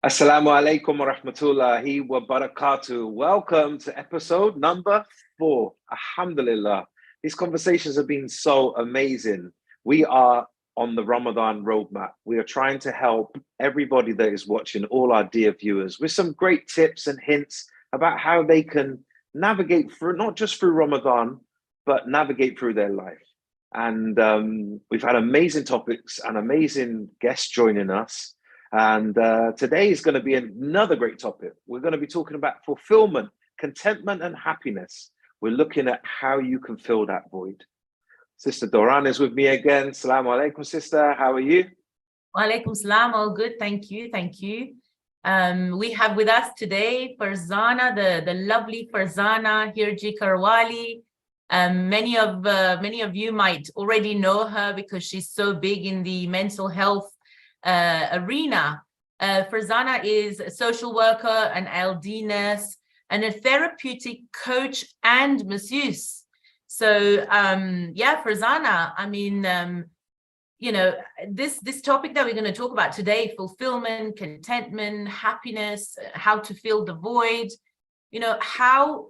Assalamu alaikum wa rahmatullahi wa barakatuh. Welcome to episode number 4. Alhamdulillah. These conversations have been so amazing. We are on the Ramadan Roadmap. We are trying to help everybody that is watching, all our dear viewers, with some great tips and hints about how they can navigate through, not just through Ramadan, but navigate through their life. And we've had amazing topics and amazing guests joining us. And today is going to be another great topic. We're going to be talking about fulfillment, contentment, and happiness. We're looking at how you can fill that void. Sister Doureine is with me again. Assalamu alaikum, sister. How are you? Wa alaikum salam. All good. Thank you. Thank you. We have with us today Farzana, the lovely Farzana Hirji Karawalli. Many of you might already know her because she's so big in the mental health arena. Farzana is a social worker, an LD nurse, and a therapeutic coach and masseuse. So yeah, Farzana, I mean, this topic that we're going to talk about today, fulfillment, contentment, happiness, how to fill the void, how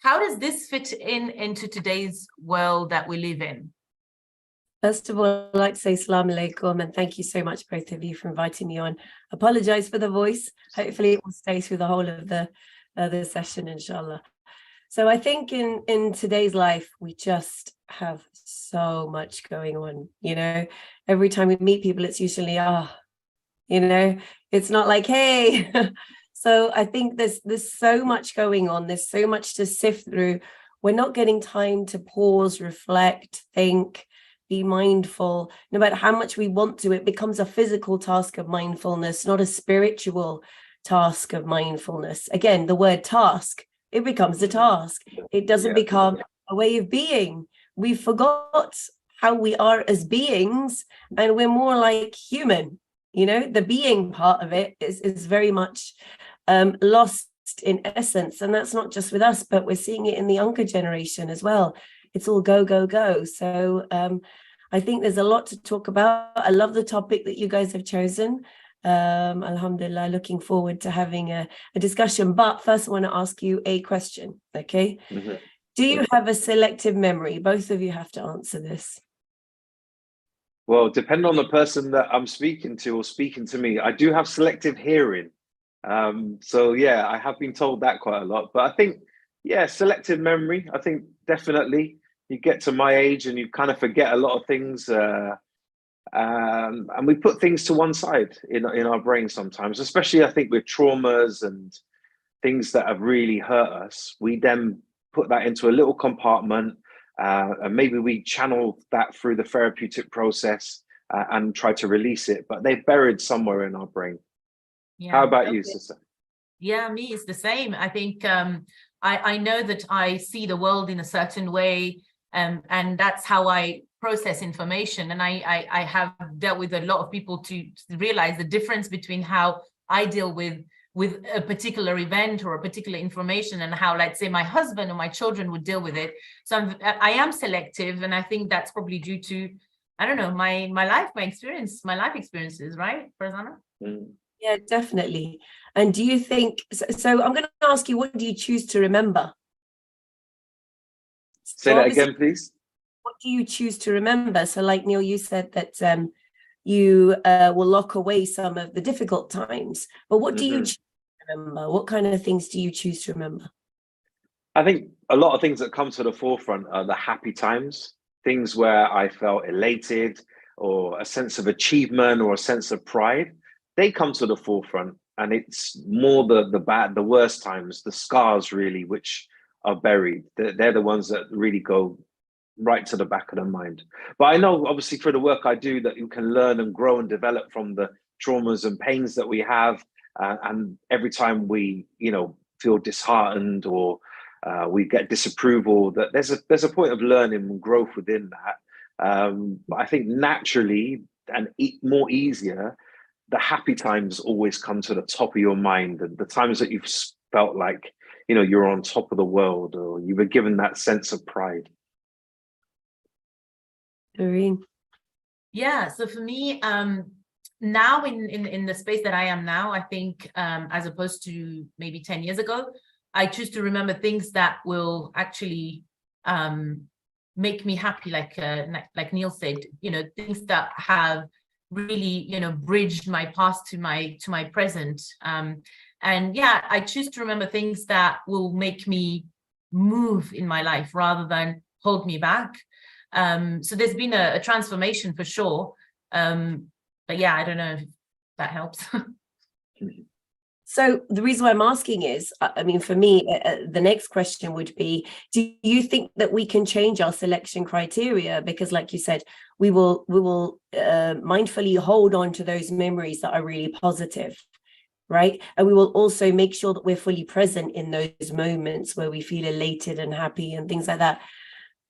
does this fit into today's world that we live in? First of all, I'd like to say Assalamu alaikum and thank you so much, both of you, for inviting me on. Apologize for the voice. Hopefully it will stay through the whole of the session, inshallah. So I think in today's life, we just have so much going on, Every time we meet people, it's usually, it's not like, hey. So I think there's so much going on. There's so much to sift through. We're not getting time to pause, reflect, think, be mindful. No matter how much we want to, it becomes a physical task of mindfulness, not a spiritual task of mindfulness. Again, the word task, it becomes a task. It doesn't become a way of being. We forgot how we are as beings, and we're more like human. The being part of it is very much lost in essence. And that's not just with us, but we're seeing it in the younger generation as well. It's all go, go, go. So I think there's a lot to talk about. I love the topic that you guys have chosen. Alhamdulillah, looking forward to having a discussion. But first, I want to ask you a question, okay? Mm-hmm. Do you have a selective memory? Both of you have to answer this. Well, depending on the person that I'm speaking to or speaking to me, I do have selective hearing. So yeah, I have been told that quite a lot. But I think, selective memory, I think definitely you get to my age and you kind of forget a lot of things. And we put things to one side in our brain sometimes, especially I think with traumas and things that have really hurt us. We then put that into a little compartment and maybe we channel that through the therapeutic process and try to release it, but they're buried somewhere in our brain. Yeah. How about you, sister? Yeah, me, it's the same. I think I know that I see the world in a certain way, and that's how I process information. And I have dealt with a lot of people to realize the difference between how I deal with a particular event or a particular information and how, let's say, my husband or my children would deal with it. So I am selective, and I think that's probably due to, I don't know, my life experiences, right, Farzana? Yeah, definitely. And do you think, so I'm going to ask you, what do you choose to remember? Say that again, please. What do you choose to remember? So like Neil, you said that you will lock away some of the difficult times, but what do you choose to remember? What kind of things do you choose to remember? I think a lot of things that come to the forefront are the happy times, things where I felt elated or a sense of achievement or a sense of pride. They come to the forefront, and it's more the worst times, the scars really, which are buried. They're the ones that really go right to the back of the mind. But I know, obviously, for the work I do, that you can learn and grow and develop from the traumas and pains that we have. And every time we, feel disheartened or we get disapproval, that there's a point of learning and growth within that. But I think naturally and more easier, the happy times always come to the top of your mind, and the times that you've felt like, you're on top of the world, or you were given that sense of pride. Doureine. Yeah, so for me, now in the space that I am now, I think as opposed to maybe 10 years ago, I choose to remember things that will actually make me happy, like Neil said, things that have really, bridged my past to my present. And yeah, I choose to remember things that will make me move in my life rather than hold me back. So there's been a transformation for sure. But yeah, I don't know if that helps. So the reason why I'm asking is, I mean, for me, the next question would be, do you think that we can change our selection criteria? Because like you said, we will mindfully hold on to those memories that are really positive, right? And we will also make sure that we're fully present in those moments where we feel elated and happy and things like that.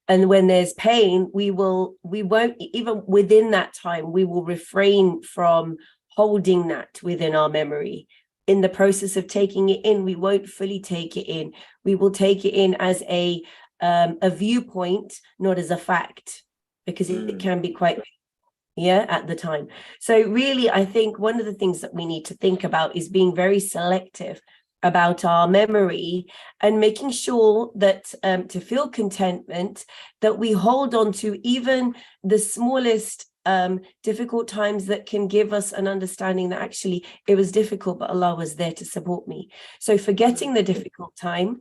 And when there's pain, we won't, even within that time, we will refrain from holding that within our memory. In the process of taking it in, we won't fully take it in. We will take it in as a viewpoint, not as a fact, because it can be quite, at the time. So really, I think one of the things that we need to think about is being very selective about our memory and making sure that to feel contentment, that we hold on to even the smallest difficult times that can give us an understanding that actually it was difficult, but Allah was there to support me. So forgetting the difficult time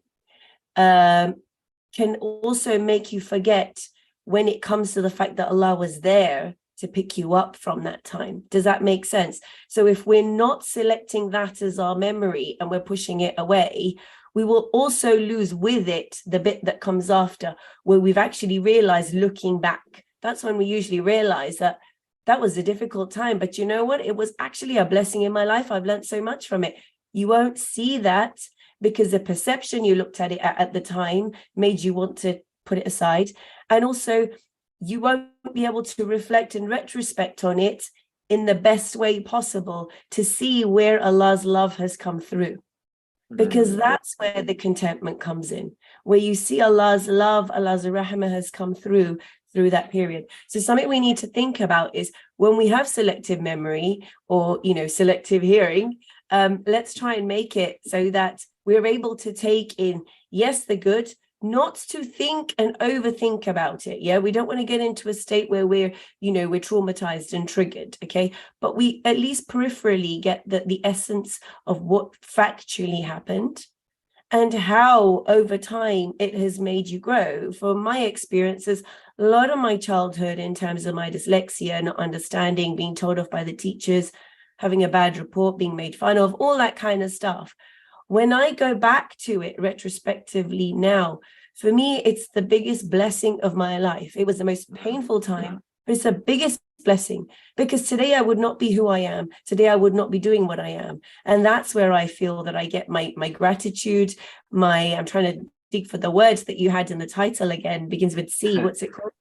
can also make you forget when it comes to the fact that Allah was there to pick you up from that time. Does that make sense? So if we're not selecting that as our memory and we're pushing it away, we will also lose with it the bit that comes after, where we've actually realized, looking back, that's when we usually realize that was a difficult time, but you know what? It was actually a blessing in my life. I've learned so much from it. You won't see that because the perception you looked at it at the time made you want to put it aside. And also, you won't be able to reflect in retrospect on it in the best way possible to see where Allah's love has come through. Because that's where the contentment comes in, where you see Allah's love, Allah's rahmah has come through that period. So something we need to think about is when we have selective memory or, selective hearing, let's try and make it so that we're able to take in, yes, the good, not to think and overthink about it. Yeah, we don't want to get into a state where we're traumatized and triggered. Okay, but we at least peripherally get the essence of what factually happened and how over time it has made you grow. From my experiences, a lot of my childhood in terms of my dyslexia, not understanding, being told off by the teachers, having a bad report, being made fun of, all that kind of stuff. When I go back to it retrospectively now, for me, it's the biggest blessing of my life. It was the most painful time, but it's the biggest blessing, because today I would not be who I am. Today I would not be doing what I am. And that's where I feel that I get my gratitude, I'm trying to dig for the words that you had in the title again, begins with C. What's it called?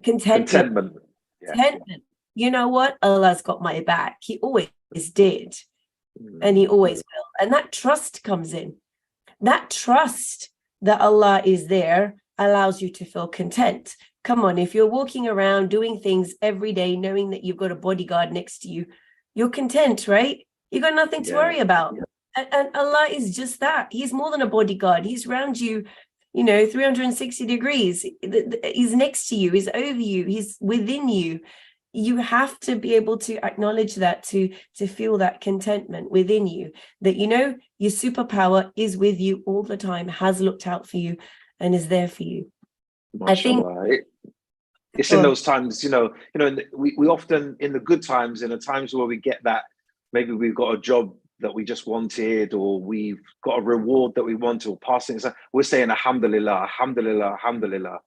Contentment. Yeah. Contentment. You know what? Allah's got my back. He always did. And he always will. And that trust comes in. That trust that Allah is there allows you to feel content. Come on, if you're walking around doing things every day, knowing that you've got a bodyguard next to you, you're content, right? You've got nothing to worry about. And Allah is just that. He's more than a bodyguard. He's around you, 360 degrees. He's next to you. He's over you. He's within you. You have to be able to acknowledge that to feel that contentment within you, that, your superpower is with you all the time, has looked out for you and is there for you. Mashallah. I think it's in those times, we often, in the good times, in the times where we get that, maybe we've got a job that we just wanted, or we've got a reward that we want, or passing, we're saying alhamdulillah, alhamdulillah, alhamdulillah.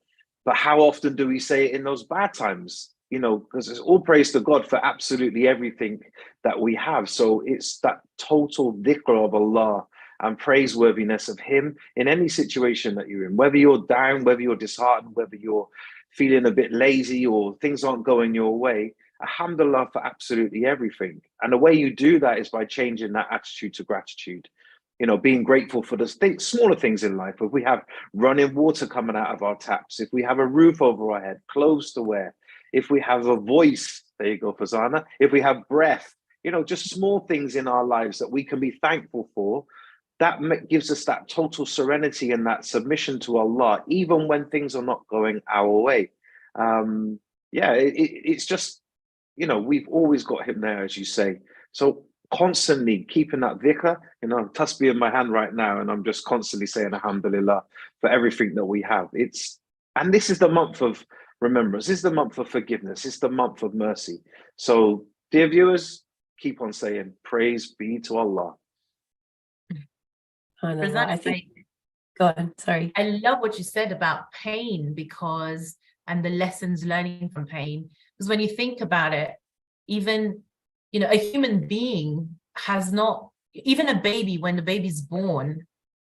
But how often do we say it in those bad times? Because it's all praise to God for absolutely everything that we have. So it's that total dhikr of Allah and praiseworthiness of Him in any situation that you're in, whether you're down, whether you're disheartened, whether you're feeling a bit lazy or things aren't going your way. Alhamdulillah for absolutely everything. And the way you do that is by changing that attitude to gratitude. Being grateful for the smaller things in life. If we have running water coming out of our taps, if we have a roof over our head, clothes to wear, if we have a voice, there you go, Farzana, if we have breath, just small things in our lives that we can be thankful for, that gives us that total serenity and that submission to Allah, even when things are not going our way. It's just, we've always got him there, as you say. So constantly keeping that dhikr, tasbih in my hand right now, and I'm just constantly saying alhamdulillah for everything that we have. And this is the month of remembrance. This is the month of forgiveness. It's the month of mercy. So, dear viewers, keep on saying praise be to Allah. I think, go on, sorry. I love what you said about pain, and the lessons learning from pain, because when you think about it, even a human being has not, even a baby, when the baby's born,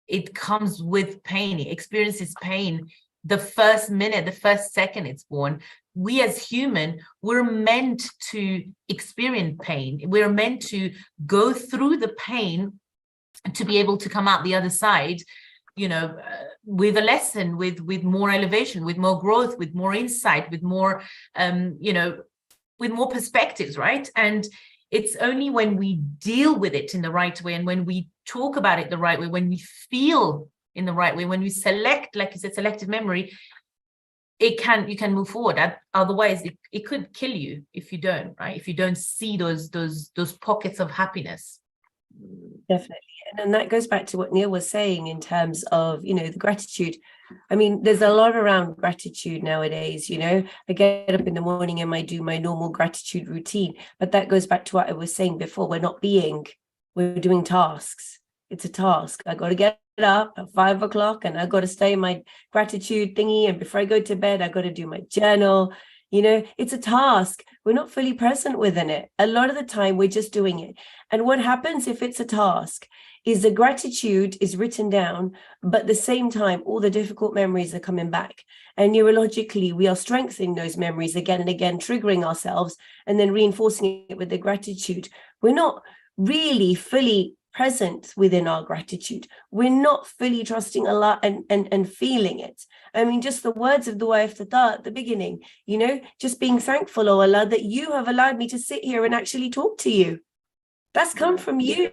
it comes with pain, it experiences pain the first minute, the first second it's born. We as human, we're meant to experience pain. We're meant to go through the pain to be able to come out the other side, with a lesson, with more elevation, with more growth, with more insight, with more, with more perspectives, right? And it's only when we deal with it in the right way, and when we talk about it the right way, when we feel in the right way, when we select, like you said, selective memory, you can move forward. Otherwise, it could kill you if you don't, right? If you don't see those pockets of happiness. Definitely. And that goes back to what Neil was saying in terms of, the gratitude. I mean, there's a lot around gratitude nowadays. I get up in the morning and I do my normal gratitude routine. But that goes back to what I was saying before. We're doing tasks. It's a task. I got to get up at 5 o'clock and I got to stay in my gratitude thingy. And before I go to bed, I got to do my journal. It's a task. We're not fully present within it. A lot of the time, we're just doing it. And what happens if it's a task is the gratitude is written down, but at the same time, all the difficult memories are coming back. And neurologically, we are strengthening those memories again and again, triggering ourselves and then reinforcing it with the gratitude. We're not really fully present within our gratitude. We're not fully trusting Allah and feeling it. I mean, just the words of Dua Iftitar at the beginning, just being thankful, oh Allah, that you have allowed me to sit here and actually talk to you. That's come from you,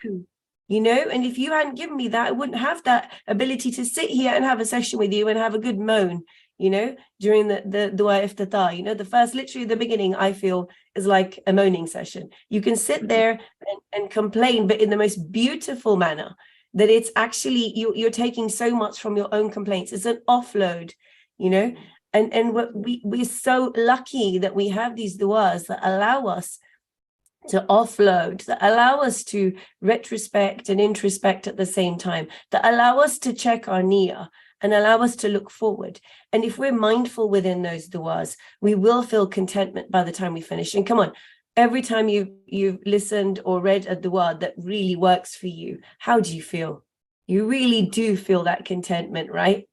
and if you hadn't given me that, I wouldn't have that ability to sit here and have a session with you and have a good moan, during the Dua Iftitar. The first, literally the beginning, I feel is like a moaning session. You can sit there and complain, but in the most beautiful manner, that it's actually, you're taking so much from your own complaints. It's an offload, and we're so lucky that we have these duas that allow us to offload, that allow us to retrospect and introspect at the same time, that allow us to check our niyyah and allow us to look forward. And if we're mindful within those duas, we will feel contentment by the time we finish. And come on, every time you've listened or read a dua that really works for you, how do you feel? You really do feel that contentment, right?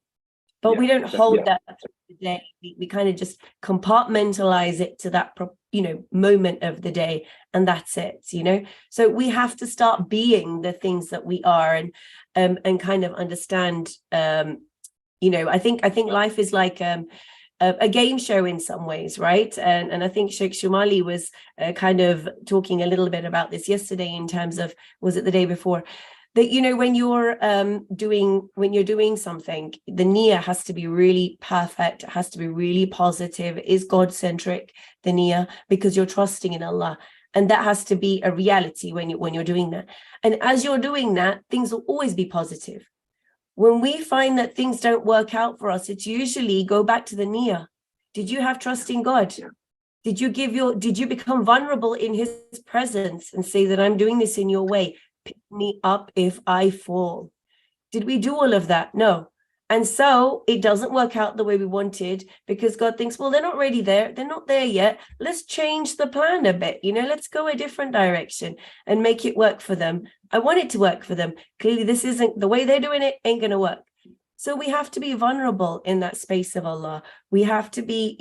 But we don't hold that through the day. We kind of just compartmentalize it to that moment of the day, and that's it. So we have to start being the things that we are, and kind of understand. I think life is like a game show in some ways, right? And I think Sheikh Shumali was kind of talking a little bit about this yesterday in terms of, was it the day before? That, when you're doing something, the niyyah has to be really perfect. It has to be really positive. It is God-centric, the niyyah, because you're trusting in Allah. And that has to be a reality when you're doing that. And as you're doing that, things will always be positive. When we find that things don't work out for us, it's usually go back to the niyyah. Did you have trust in God? Did you become vulnerable in his presence and say that I'm doing this in your way? Pick me up if I fall. Did we do all of that? No. And so it doesn't work out the way we wanted, because God thinks, well, they're not ready there. They're not there yet. Let's change the plan a bit. Let's go a different direction and make it work for them. I want it to work for them. Clearly, this isn't the way they're doing it, ain't going to work. So we have to be vulnerable in that space of Allah. We have to be,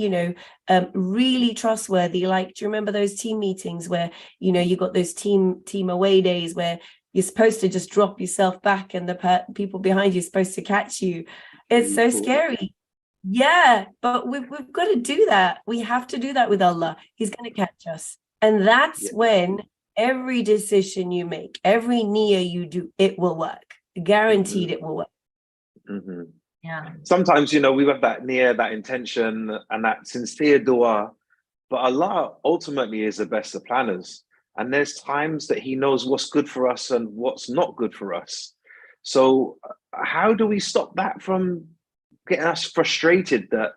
really trustworthy. Like, do you remember those team meetings where, you got those team away days where you're supposed to just drop yourself back and the people behind you are supposed to catch you? It's so scary. Yeah, but we've got to do that. We have to do that with Allah. He's going to catch us. And that's when every decision you make, every niyyah you do, it will work. Guaranteed it will work. Mm-hmm. Yeah. Sometimes, you know, we have that near, that intention and that sincere dua, but Allah ultimately is the best of planners. And there's times that he knows what's good for us and what's not good for us. So how do we stop that from getting us frustrated that,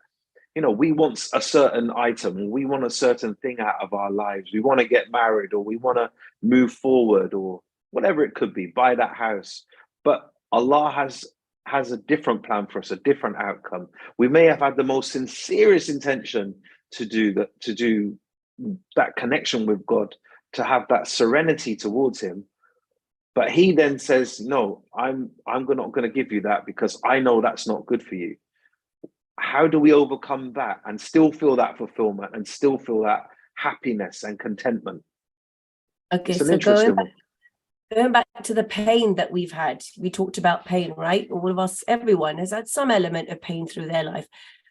you know, we want a certain item, we want a certain thing out of our lives, we want to get married, or we want to move forward, or whatever it could be, buy that house. But Allah has a different plan for us, a different outcome. We may have had the most sincerest intention to do that connection with God, to have that serenity towards him. But he then says, no, I'm not going to give you that because I know that's not good for you. How do we overcome that and still feel that fulfillment and still feel that happiness and contentment? Okay, It's an so interesting one. going back to the pain that we've had, we talked about pain, right? All of us, everyone has had some element of pain through their life.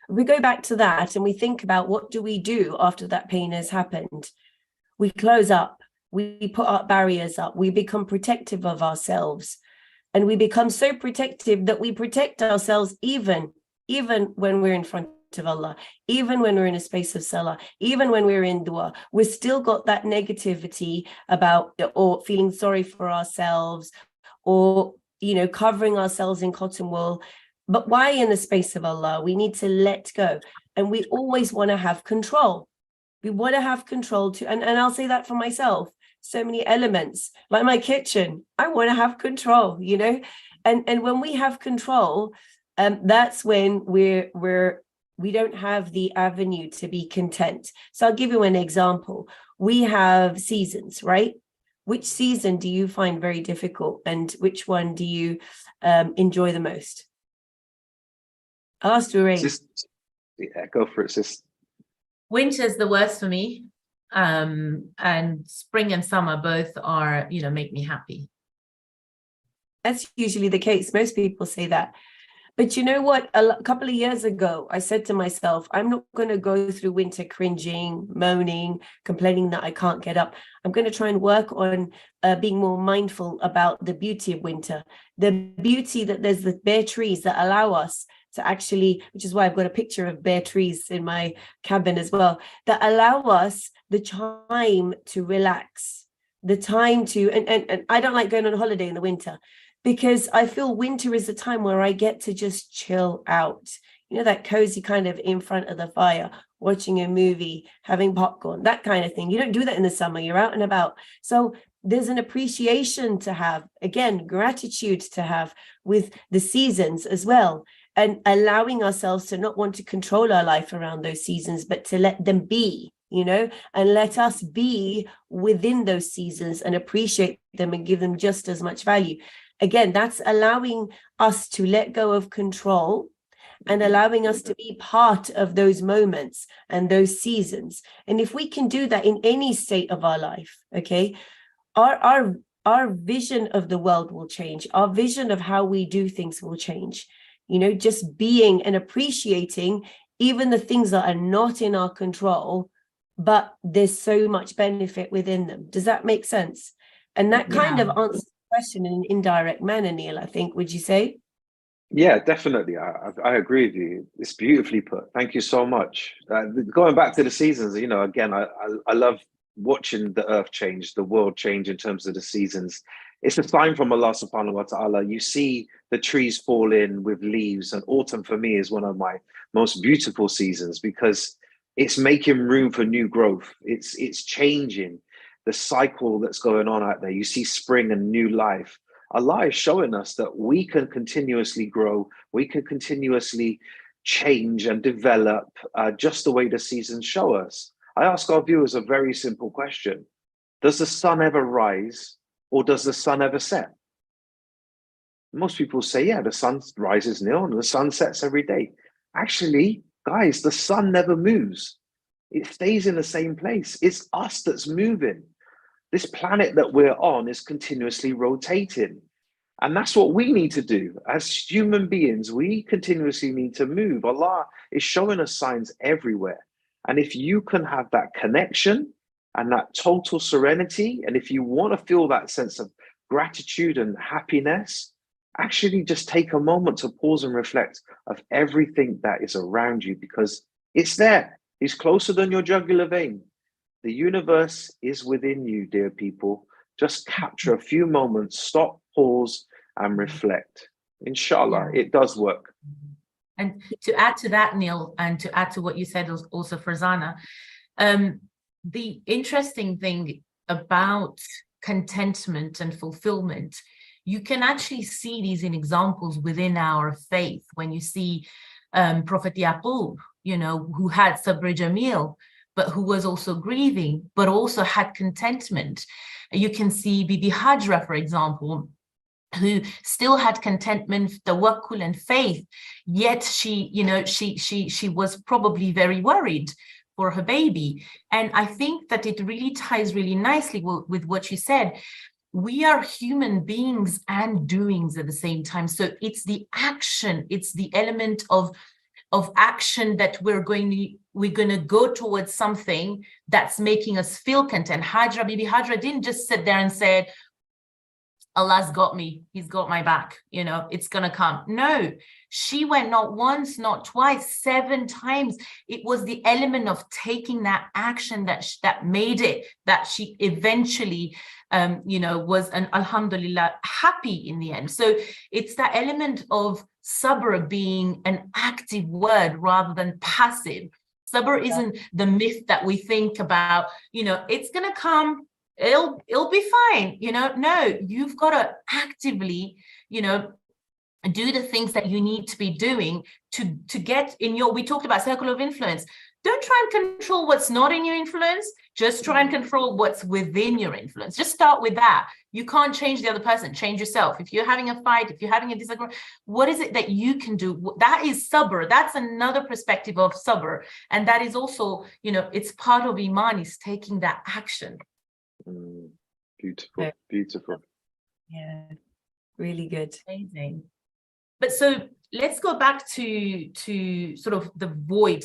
We go back to that and we think about what do we do after that pain has happened? We close up, we put our barriers up, we become protective of ourselves, and we become so protective that we protect ourselves even when we're in front of Allah, even when we're in a space of salah, even when we're in dua, we've still got that negativity about, or feeling sorry for ourselves, or, you know, covering ourselves in cotton wool. But why in the space of Allah? We need to let go. And we always want to have control. We want to have control too. And I'll say that for myself. So many elements, like my kitchen, I want to have control, you know? And when we have control, that's when we don't have the avenue to be content. So I'll give you an example. We have seasons, right? Which season do you find very difficult, and which one do you enjoy the most? I'll ask Doureine. Yeah, go for it, sis. Winter is the worst for me. And spring and summer both are, you know, make me happy. That's usually the case. Most people say that. But you know what? A couple of years ago, I said to myself, I'm not going to go through winter cringing, moaning, complaining that I can't get up. I'm going to try and work on being more mindful about the beauty of winter, the beauty that there's the bare trees that allow us to actually, which is why I've got a picture of bare trees in my cabin as well, that allow us the time to relax, the time to, and I don't like going on holiday in the winter, because I feel winter is a time where I get to just chill out. You know, that cozy kind of in front of the fire, watching a movie, having popcorn, that kind of thing. You don't do that in the summer, you're out and about. So there's an appreciation to have, again, gratitude to have with the seasons as well, and allowing ourselves to not want to control our life around those seasons, but to let them be, you know, and let us be within those seasons and appreciate them and give them just as much value. Again, that's allowing us to let go of control and allowing us to be part of those moments and those seasons. And if we can do that in any state of our life, okay, our vision of the world will change. Our vision of how we do things will change. You know, just being and appreciating even the things that are not in our control, but there's so much benefit within them. Does that make sense? And that kind of answers question in an indirect manner, Neil, I think, would you say? Yeah, definitely. I agree with you. It's beautifully put. Thank you so much. Going back to the seasons, you know, again, I love watching the earth change, the world change in terms of the seasons. It's a sign from Allah subhanahu wa ta'ala. You see the trees fall in with leaves, and autumn for me is one of my most beautiful seasons because it's making room for new growth. It's changing the cycle that's going on out there. You see spring and new life. Allah is showing us that we can continuously grow, we can continuously change and develop just the way the seasons show us. I ask our viewers a very simple question. Does the sun ever rise or does the sun ever set? Most people say, yeah, the sun rises, Neil, and the sun sets every day. Actually, guys, the sun never moves. It stays in the same place. It's us that's moving. This planet that we're on is continuously rotating. And that's what we need to do. As human beings, we continuously need to move. Allah is showing us signs everywhere. And if you can have that connection and that total serenity. And if you want to feel that sense of gratitude and happiness, actually just take a moment to pause and reflect of everything that is around you, because it's there. It's closer than your jugular vein. The universe is within you, dear people. Just capture a few moments, stop, pause, and reflect. Inshallah, it does work. And to add to that, Neil, and to add to what you said also, Farzana, the interesting thing about contentment and fulfillment, you can actually see these in examples within our faith. When you see Prophet Yaqub, you know, who had Sabr Jamil, but who was also grieving, but also had contentment. You can see Bibi Hajra, for example, who still had contentment, tawakkul, and faith, yet she, you know, she was probably very worried for her baby. And I think that it really ties really nicely with what you said. We are human beings and doings at the same time. So it's the action, it's the element of action that we're going to go towards something that's making us feel content. Bibi Hajra didn't just sit there and say, Allah's got me, he's got my back, you know, it's gonna come. No, she went not once, not twice, 7 times. It was the element of taking that action that made it, that she eventually you know, was an alhamdulillah happy in the end. So it's that element of sabr being an active word rather than passive. Sabr isn't the myth that we think about, you know, it's gonna come, it'll be fine, you know. No, you've got to actively, you know, do the things that you need to be doing to get in your, we talked about circle of influence. Don't try and control what's not in your influence, just try and control what's within your influence. Just start with that. You can't change the other person, change yourself. If you're having a fight, if you're having a disagreement, what is it that you can do? That is sabr. That's another perspective of sabr. And that is also, you know, it's part of iman, is taking that action. Beautiful, beautiful. Yeah, really good. Amazing. But so let's go back to sort of the void.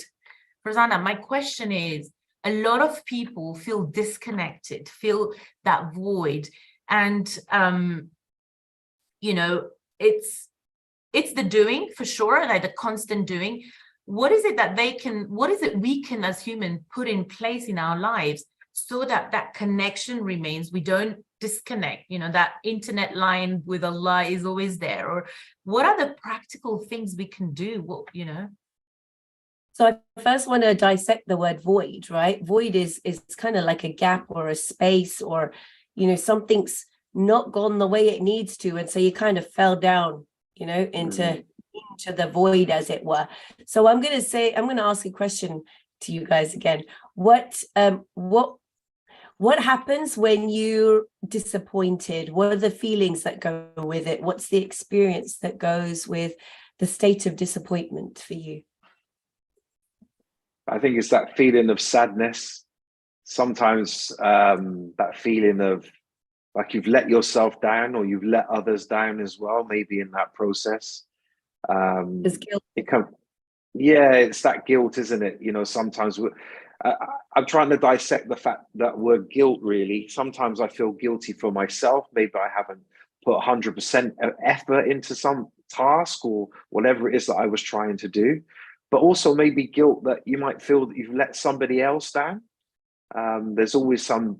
Farzana, my question is, a lot of people feel disconnected, feel that void, and you know, it's the doing for sure, like the constant doing. What is it that we can as humans put in place in our lives so that that connection remains, we don't disconnect, you know, that internet line with Allah is always there? Or what are the practical things we can do? What, you know? So I first want to dissect the word void, right? Void is kind of like a gap or a space, or, you know, something's not gone the way it needs to. And so you kind of fell down, you know, into the void, as it were. So I'm going to ask a question to you guys again. What happens when you're disappointed? What are the feelings that go with it? What's the experience that goes with the state of disappointment for you? I think it's that feeling of sadness. Sometimes that feeling of like you've let yourself down, or you've let others down as well, maybe in that process. There's guilt. It's that guilt, isn't it? You know, sometimes I'm trying to dissect the fact that word guilt, really. Sometimes I feel guilty for myself. Maybe I haven't put 100% effort into some task or whatever it is that I was trying to do. But also maybe guilt that you might feel that you've let somebody else down. There's always some,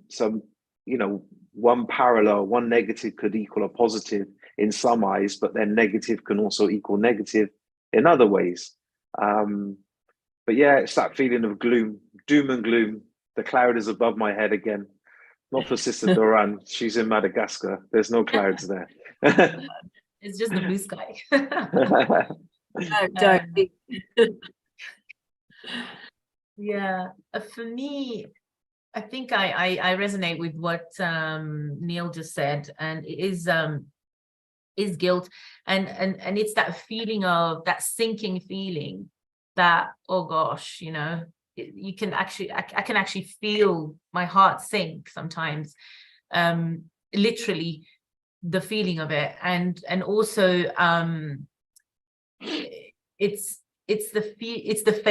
you know, one parallel, one negative could equal a positive in some eyes, but then negative can also equal negative in other ways. But yeah, it's that feeling of gloom, doom and gloom. The cloud is above my head again. Not for Sister Doureine. She's in Madagascar. There's no clouds there. It's just the blue sky. Yeah, for me, I think I resonate with what Neil just said, and it is guilt, and it's that feeling of that sinking feeling that, oh gosh, you know, you can actually, I can actually feel my heart sink sometimes, literally the feeling of it, and also it's the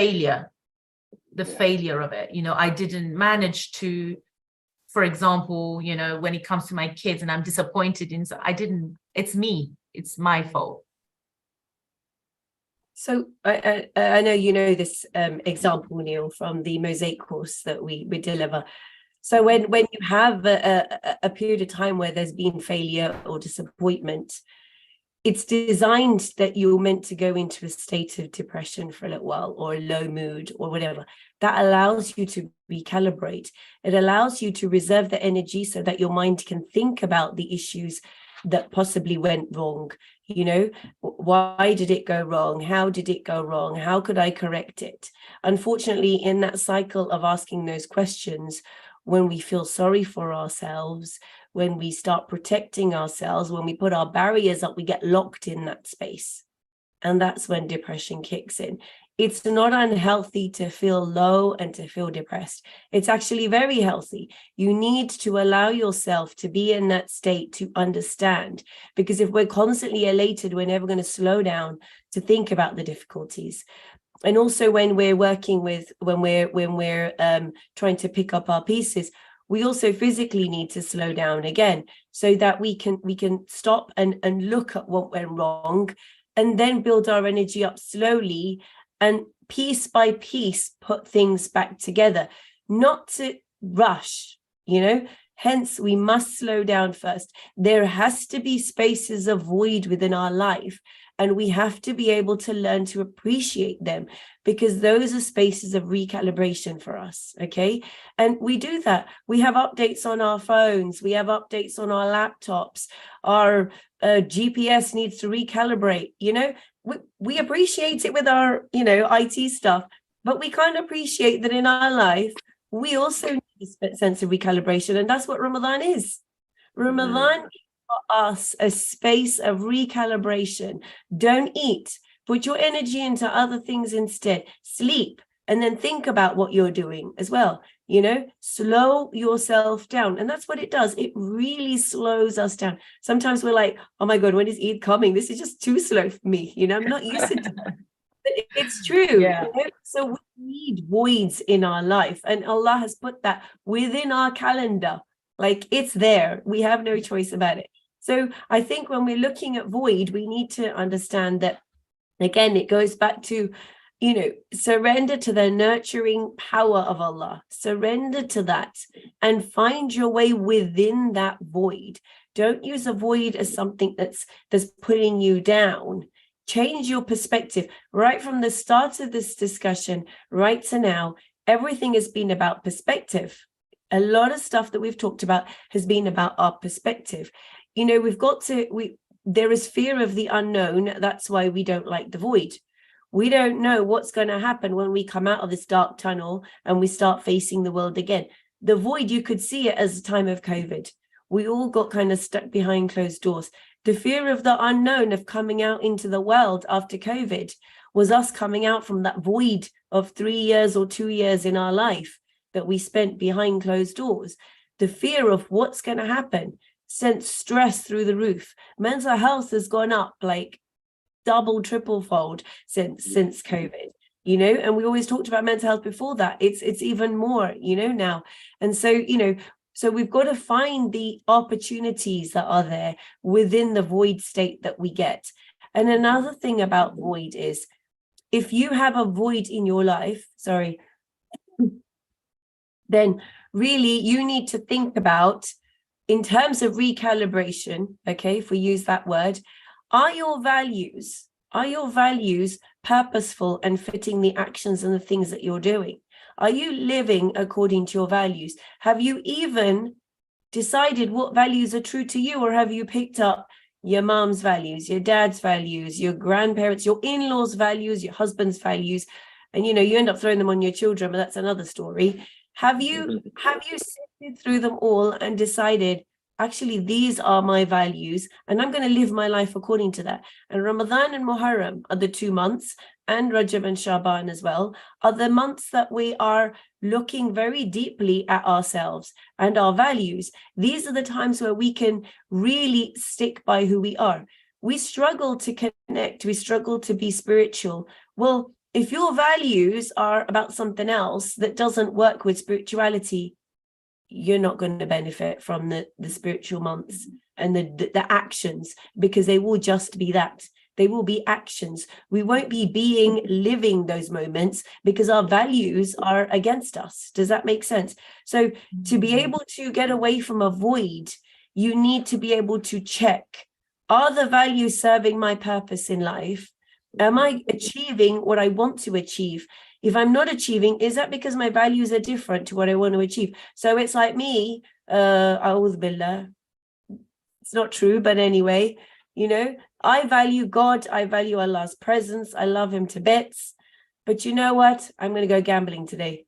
failure of it. You know, I didn't manage to for example, when it comes to my kids and I'm disappointed in, it's me, it's my fault. So I know you know this example, Neil, from the Mosaic course that we deliver. So when you have a period of time where there's been failure or disappointment, it's designed that you're meant to go into a state of depression for a little while, or a low mood or whatever. That allows you to recalibrate. It allows you to reserve the energy so that your mind can think about the issues that possibly went wrong. Why did it go wrong? How did it go wrong? How could I correct it? Unfortunately, in that cycle of asking those questions, when we feel sorry for ourselves, when we start protecting ourselves, when we put our barriers up, we get locked in that space. And that's when depression kicks in. It's not unhealthy to feel low and to feel depressed. It's actually very healthy. You need to allow yourself to be in that state to understand, because if we're constantly elated, we're never going to slow down to think about the difficulties. And also when we're working with, when we're trying to pick up our pieces, we also physically need to slow down again, so that we can stop and look at what went wrong, and then build our energy up slowly, and piece by piece put things back together, not to rush, hence we must slow down first. There has to be spaces of void within our life, and we have to be able to learn to appreciate them, because those are spaces of recalibration for us. Okay. And we do that. We have updates on our phones. We have updates on our laptops. Our GPS needs to recalibrate. We appreciate it with our, IT stuff, but we can't appreciate that in our life, we also need a sense of recalibration. And that's what Ramadan is. Ramadan is for us a space of recalibration. Don't eat. Put your energy into other things instead. Sleep, and then think about what you're doing as well. Slow yourself down. And that's what it does. It really slows us down. Sometimes we're like, oh my God, when is Eid coming? This is just too slow for me. I'm not used to it. But it's true. Yeah. So we need voids in our life. And Allah has put that within our calendar. Like, it's there. We have no choice about it. So I think when we're looking at void, we need to understand that, again, it goes back to, surrender to the nurturing power of Allah. Surrender to that and find your way within that void. Don't use a void as something that's putting you down. Change your perspective. Right from the start of this discussion, right to now, everything has been about perspective. A lot of stuff that we've talked about has been about our perspective. There is fear of the unknown. That's why we don't like the void. We don't know what's going to happen when we come out of this dark tunnel and we start facing the world again. The void, you could see it as a time of COVID. We all got kind of stuck behind closed doors. The fear of the unknown of coming out into the world after COVID was us coming out from that void of 3 years or 2 years in our life that we spent behind closed doors. The fear of what's going to happen sent stress through the roof. Mental health has gone up like double, triple fold since COVID, and we always talked about mental health before that. It's even more, now. And so, so we've got to find the opportunities that are there within the void state that we get. And another thing about void is, if you have a void in your life, then really you need to think about, in terms of recalibration, okay, if we use that word, are your values purposeful and fitting the actions and the things that you're doing? Are you living according to your values? Have you even decided what values are true to you, or have you picked up your mom's values, your dad's values, your grandparents, your in-laws' values, your husband's values, and you end up throwing them on your children, but that's another story. Have you sifted through them all and decided, actually, these are my values, and I'm going to live my life according to that? And Ramadan and Muharram are the 2 months, and Rajab and Shaban as well, are the months that we are looking very deeply at ourselves and our values. These are the times where we can really stick by who we are. We struggle to connect, we struggle to be spiritual. Well, if your values are about something else that doesn't work with spirituality, you're not going to benefit from the spiritual months and the actions, because they will just be that. They will be actions. We won't be living those moments because our values are against us. Does that make sense? So to be able to get away from a void, you need to be able to check, are the values serving my purpose in life? Am I achieving what I want to achieve? If I'm not achieving, is that because my values are different to what I want to achieve? So it's like me, a'udhu billah. It's not true, but anyway, you know, I value God, I value Allah's presence, I love him to bits, but you know what? I'm going to go gambling today.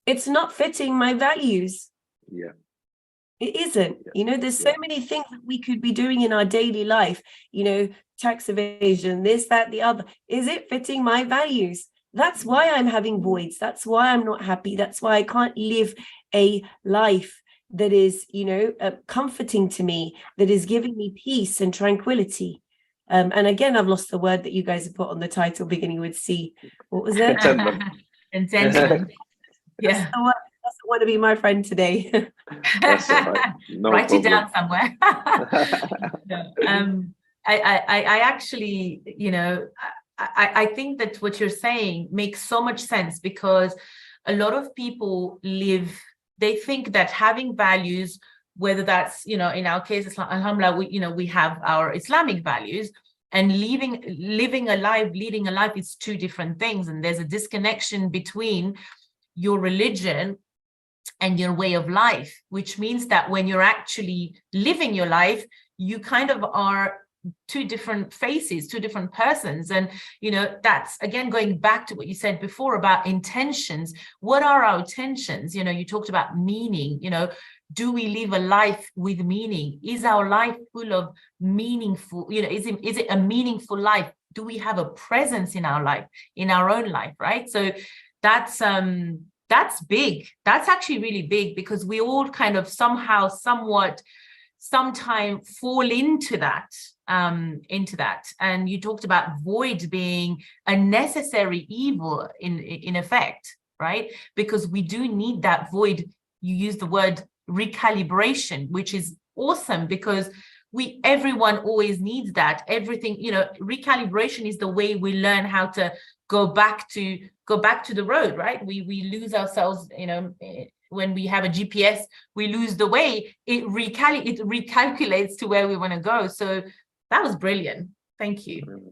It's not fitting my values. Yeah. It isn't. You know, there's so many things that we could be doing in our daily life, you know, tax evasion, this, that, the other. Is it fitting my values? That's why I'm having voids. That's why I'm not happy. That's why I can't live a life that is, you know, comforting to me, that is giving me peace and tranquility. And again, I've lost the word that you guys have put on the title beginning with C. What was it? Contentment. Contentment. Yeah. Doesn't want to be my friend today. That's all right. No Write problem. it down somewhere. I actually, you know, I think that what you're saying makes so much sense, because a lot of people they think that having values, whether that's, you know, in our case, alhamdulillah, we have our Islamic values, and leading a life is two different things. And there's a disconnection between your religion and your way of life, which means that when you're actually living your life, you kind of are two different faces, two different persons. And, you know, that's again going back to what you said before about intentions. What are our intentions? You know, you talked about meaning. You know, do we live a life with meaning? Is our life full of meaningful, you know, is it a meaningful life? Do we have a presence in our life, in our own life, right? So that's big. That's actually really big, because we all kind of somehow, sometime fall into that. And you talked about void being a necessary evil in effect, right? Because we do need that void. You use the word recalibration, which is awesome, because everyone always needs that. Everything, you know, recalibration is the way we learn how to go back to the road, right? We lose ourselves, you know, when we have a GPS, we lose the way. It recalculates to where we want to go. So that was brilliant. Thank you.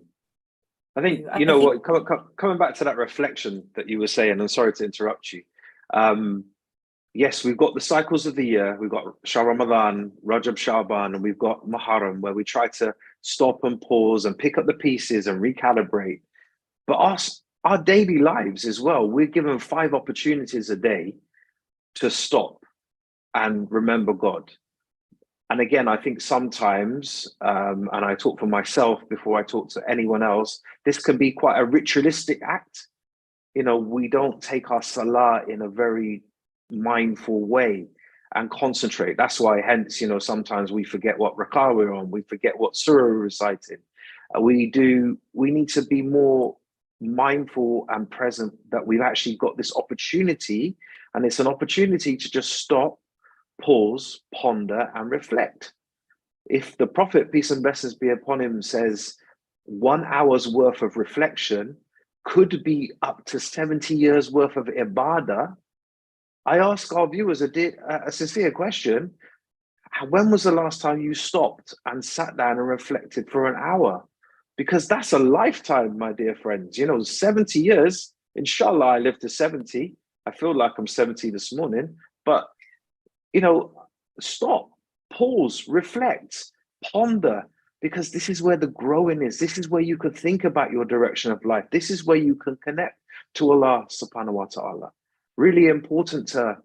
I think, you know what, coming back to that reflection that you were saying, I'm sorry to interrupt you. Yes, we've got the cycles of the year. We've got Shahr Ramadan, Rajab Shaban, and we've got Muharram, where we try to stop and pause and pick up the pieces and recalibrate. But our daily lives as well, we're given 5 opportunities a day to stop and remember God. And again, I think sometimes, and I talk for myself before I talk to anyone else, this can be quite a ritualistic act. You know, we don't take our salah in a very mindful way and concentrate. That's why, hence, you know, sometimes we forget what rak'ah we're on, we forget what surah we're reciting. We need to be more mindful and present that we've actually got this opportunity, and it's an opportunity to just stop, pause, ponder, and reflect. If the Prophet, peace and blessings be upon him, says 1 hour's worth of reflection could be up to 70 years worth of ibadah, I ask our viewers a sincere question. When was the last time you stopped and sat down and reflected for an hour? Because that's a lifetime, my dear friends. You know, 70 years, inshallah, I live to 70. I feel like I'm 70 this morning, but you know, stop, pause, reflect, ponder, because this is where the growing is. This is where you can think about your direction of life. This is where you can connect to Allah subhanahu wa ta'ala. Really important to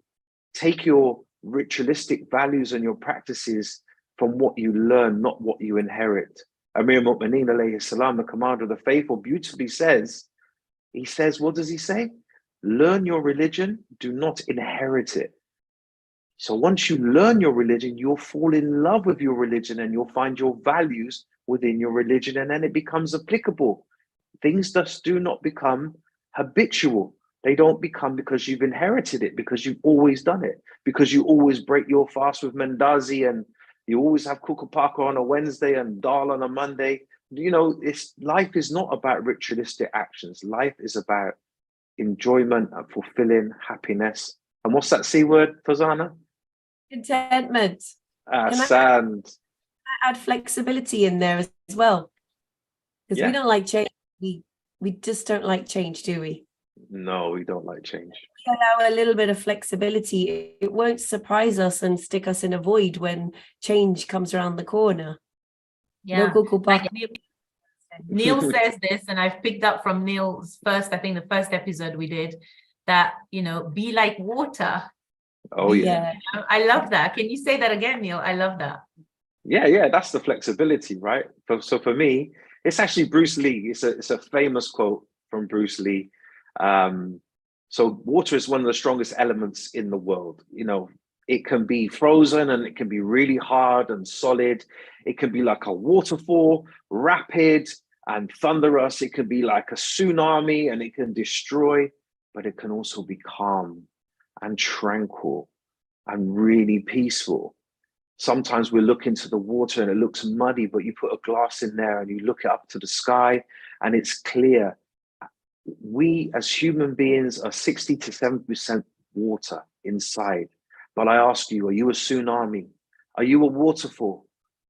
take your ritualistic values and your practices from what you learn, not what you inherit. Amir Mu'mineen alayhi salam, the commander of the faithful, beautifully says, what does he say? Learn your religion, do not inherit it. So once you learn your religion, you'll fall in love with your religion and you'll find your values within your religion, and then it becomes applicable. Things just do not become habitual. They don't become because you've inherited it, because you've always done it, because you always break your fast with Mandazi and you always have kukupaka on a Wednesday and dal on a Monday. Life is not about ritualistic actions. Life is about enjoyment and fulfilling happiness. And what's that C word, Farzana? Contentment. Sand. Add flexibility in there as well, because we don't like change. We just don't like change, do we? No, we don't like change. We allow a little bit of flexibility. It won't surprise us and stick us in a void when change comes around the corner. Yeah. Neil says this, and I've picked up from Neil's first episode we did, that, be like water. Oh, yeah. I love that. Can you say that again, Neil? I love that. Yeah, that's the flexibility, right? So for me, it's actually Bruce Lee. It's a famous quote from Bruce Lee. So water is one of the strongest elements in the world. It can be frozen and it can be really hard and solid. It can be like a waterfall, rapid and thunderous. It can be like a tsunami and it can destroy, but it can also be calm and tranquil and really peaceful. Sometimes we look into the water and it looks muddy, but you put a glass in there and you look up to the sky and it's clear. We as human beings are 60 to 70% water inside. But I ask you, are you a tsunami? Are you a waterfall?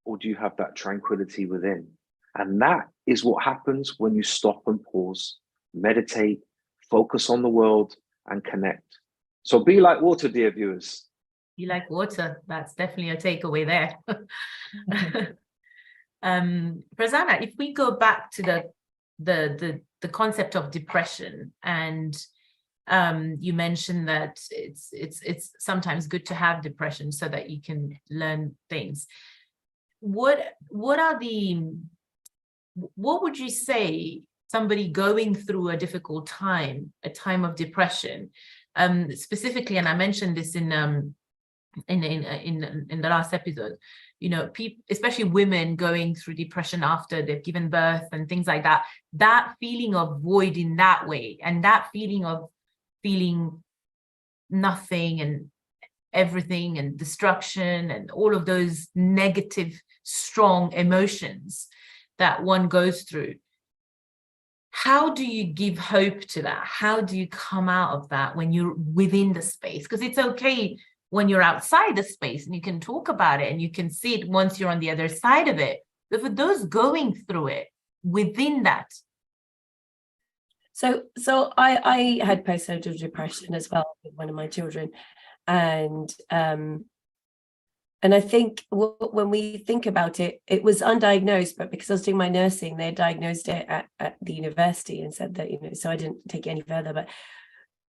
Or do you have that tranquility within? And that is what happens when you stop and pause, meditate, focus on the world and connect. So be like water, dear viewers. Be like water. That's definitely a takeaway there. Farzana, if we go back to the concept of depression, and you mentioned that it's sometimes good to have depression so that you can learn things. What would you say somebody going through a difficult time, a time of depression, specifically, and I mentioned this in the last episode, people, especially women going through depression after they've given birth and things like that, that feeling of void in that way, and that feeling of feeling nothing and everything and destruction and all of those negative, strong emotions that one goes through. How do you give hope to that? How do you come out of that when you're within the space? Because it's okay when you're outside the space and you can talk about it and you can see it once you're on the other side of it. But for those going through it, within that. So I had postnatal depression as well with one of my children. And I think when we think about it, it was undiagnosed, but because I was doing my nursing, they diagnosed it at the university and said that, so I didn't take it any further. But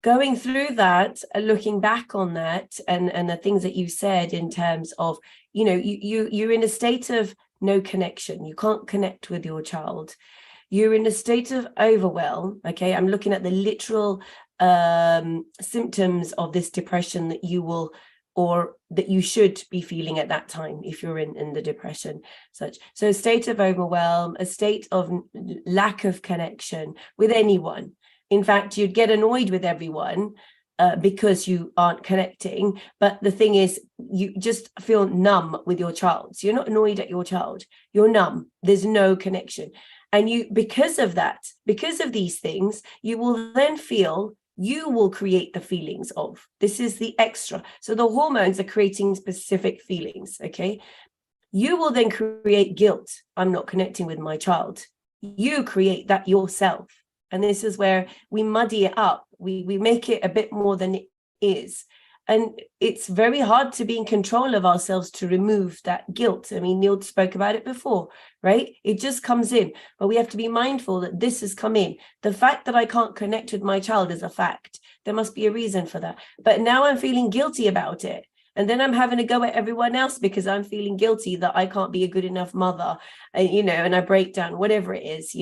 going through that, looking back on that and the things that you said in terms of, you're in a state of no connection. You can't connect with your child. You're in a state of overwhelm. Okay, I'm looking at the literal symptoms of this depression that you will, or that you should be feeling at that time if you're in the depression such. So a state of overwhelm, a state of lack of connection with anyone. In fact, you'd get annoyed with everyone because you aren't connecting. But the thing is, you just feel numb with your child. So you're not annoyed at your child. You're numb. There's no connection. And because of that, because of these things, you will then feel, you will create the feelings of, this is the extra. So the hormones are creating specific feelings, okay? You will then create guilt. I'm not connecting with my child. You create that yourself. And this is where we muddy it up. We make it a bit more than it is. And it's very hard to be in control of ourselves to remove that guilt. I mean, Neil spoke about it before, right? It just comes in, but we have to be mindful that this has come in. The fact that I can't connect with my child is a fact. There must be a reason for that. But now I'm feeling guilty about it. And then I'm having to go at everyone else because I'm feeling guilty that I can't be a good enough mother, and I break down, whatever it is,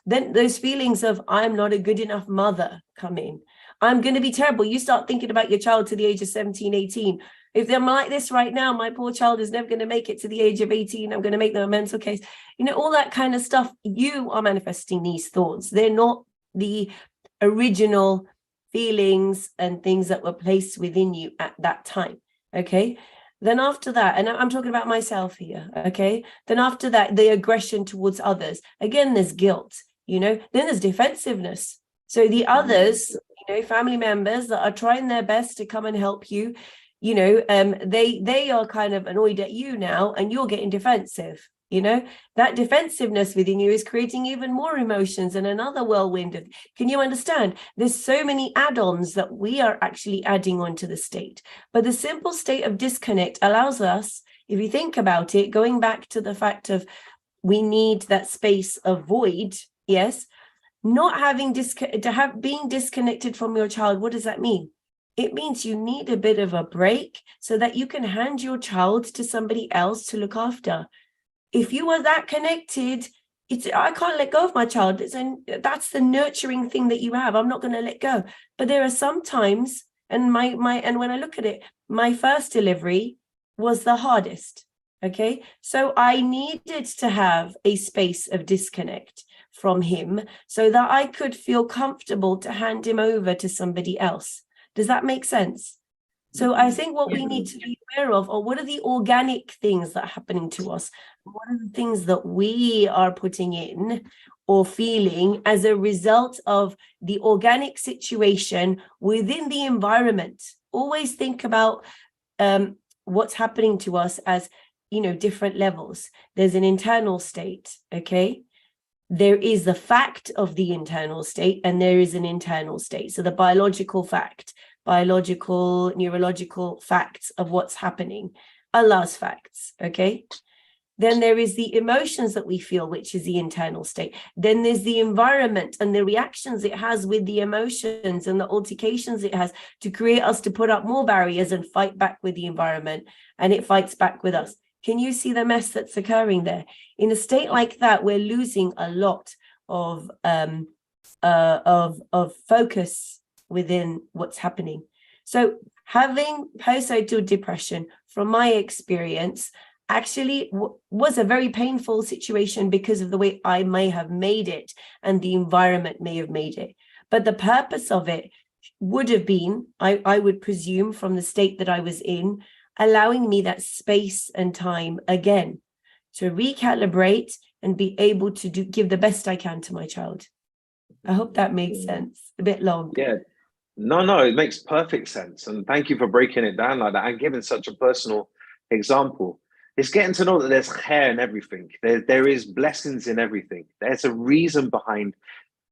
then those feelings of I'm not a good enough mother come in. I'm going to be terrible. You start thinking about your child to the age of 17, 18. If I'm like this right now, my poor child is never going to make it to the age of 18. I'm going to make them a mental case. All that kind of stuff. You are manifesting these thoughts. They're not the original feelings and things that were placed within you at that time. Okay. Then after that, and I'm talking about myself here. Okay. Then after that, the aggression towards others. Again, there's guilt, then there's defensiveness. So the others, family members that are trying their best to come and help you, they are kind of annoyed at you now, and you're getting defensive. That defensiveness within you is creating even more emotions and another whirlwind of, can you understand? There's so many add-ons that we are actually adding onto the state. But the simple state of disconnect allows us, if you think about it, going back to the fact of we need that space of void, yes, not having being disconnected from your child. What does that mean? It means you need a bit of a break so that you can hand your child to somebody else to look after. If you are that connected, I can't let go of my child. That's the nurturing thing that you have. I'm not going to let go. But there are some times, and when I look at it, my first delivery was the hardest. Okay, so I needed to have a space of disconnect from him so that I could feel comfortable to hand him over to somebody else. Does that make sense? So I think what we need to be aware of are what are the organic things that are happening to us? What are the things that we are putting in or feeling as a result of the organic situation within the environment? Always think about what's happening to us as, different levels. There's an internal state, okay? There is the fact of the internal state, and there is an internal state. So the biological fact, biological, neurological facts of what's happening, Allah's facts, okay? Then there is the emotions that we feel, which is the internal state. Then there's the environment and the reactions it has with the emotions and the altercations it has to create us to put up more barriers and fight back with the environment, and it fights back with us. Can you see the mess that's occurring there? In a state like that, we're losing a lot of focus within what's happening. So having postnatal depression, from my experience, actually was a very painful situation because of the way I may have made it and the environment may have made it. But the purpose of it would have been, I would presume, from the state that I was in, allowing me that space and time again to recalibrate and be able to give the best I can to my child. I hope that made sense. A bit long. Yeah. No, it makes perfect sense. And thank you for breaking it down like that and giving such a personal example. It's getting to know that there's khair in everything. There is blessings in everything. There's a reason behind